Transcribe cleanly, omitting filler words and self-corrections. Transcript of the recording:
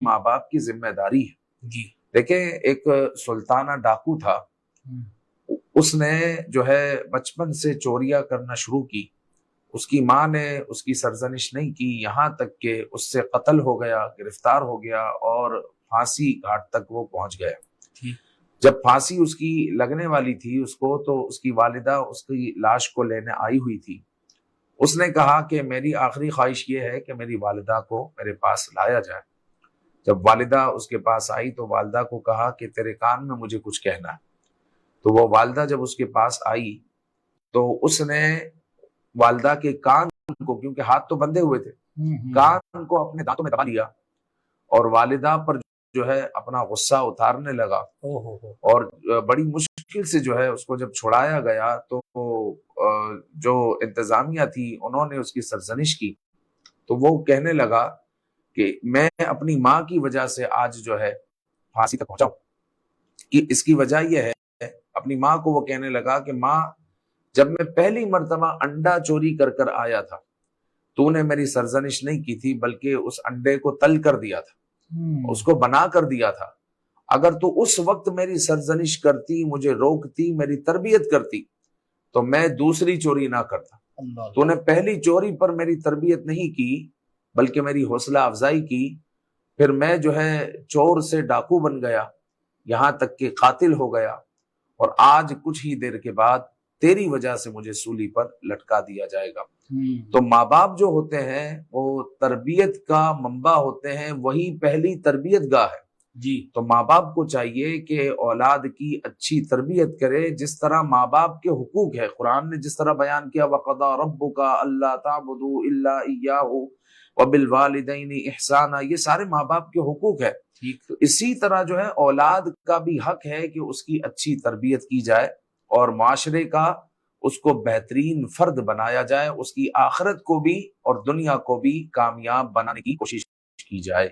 ماں باپ کی ذمہ داری ہے جی دیکھیں ایک سلطانہ ڈاکو تھا، اس نے جو ہے بچپن سے چوریاں کرنا شروع کی، اس کی ماں نے اس کی سرزنش نہیں کی، یہاں تک کہ اس سے قتل ہو گیا، گرفتار ہو گیا اور پھانسی گھاٹ تک وہ پہنچ گیا۔ جب پھانسی اس کی لگنے والی تھی اس کو، تو اس کی والدہ اس کی لاش کو لینے آئی ہوئی تھی۔ اس نے کہا کہ میری آخری خواہش یہ ہے کہ میری والدہ کو میرے پاس لایا جائے۔ جب والدہ اس کے پاس آئی تو والدہ کو کہا کہ تیرے کان میں مجھے کچھ کہنا ہے۔ تو وہ والدہ جب اس کے پاس آئی تو اس نے والدہ کے کان کو، کیونکہ ہاتھ تو بندھے ہوئے تھے، کان کو اپنے دانتوں میں دبا لیا اور والدہ پر جو ہے اپنا غصہ اتارنے لگا، اور بڑی مشکل سے جو ہے اس کو جب چھڑایا گیا تو جو انتظامیہ تھی انہوں نے اس کی سرزنش کی، تو وہ کہنے لگا کہ میں اپنی ماں کی وجہ سے آج جو ہے پھانسی تک پہنچا ہوں، کہ اس کی وجہ یہ ہے، اپنی ماں کو وہ کہنے لگا کہ ماں جب میں پہلی مرتبہ انڈا چوری کر کر آیا تھا تو نے میری سرزنش نہیں کی تھی، بلکہ اس انڈے کو تل کر دیا تھا، اس کو بنا کر دیا تھا۔ اگر تو اس وقت میری سرزنش کرتی، مجھے روکتی، میری تربیت کرتی تو میں دوسری چوری نہ کرتا۔ تو نے پہلی چوری پر میری تربیت نہیں کی بلکہ میری حوصلہ افزائی کی، پھر میں جو ہے چور سے ڈاکو بن گیا، یہاں تک کہ قاتل ہو گیا، اور آج کچھ ہی دیر کے بعد تیری وجہ سے مجھے سولی پر لٹکا دیا جائے گا۔ تو ماں باپ جو ہوتے ہیں وہ تربیت کا منبع ہوتے ہیں، وہی پہلی تربیت گاہ ہے۔ جی تو ماں باپ کو چاہیے کہ اولاد کی اچھی تربیت کرے، جس طرح ماں باپ کے حقوق ہے، قرآن نے جس طرح بیان کیا وَقَضَىٰ رَبُّكَ أَلَّا تَعْبُدُوا إِلَّا إِيَّاهُ وَبِالْوَالِدَيْنِ إِحْسَانًا، یہ سارے ماں باپ کے حقوق ہے۔ تو اسی طرح جو ہے اولاد کا بھی حق ہے کہ اس کی اچھی تربیت کی جائے اور معاشرے کا اس کو بہترین فرد بنایا جائے، اس کی آخرت کو بھی اور دنیا کو بھی کامیاب بنانے کی کوشش کی جائے۔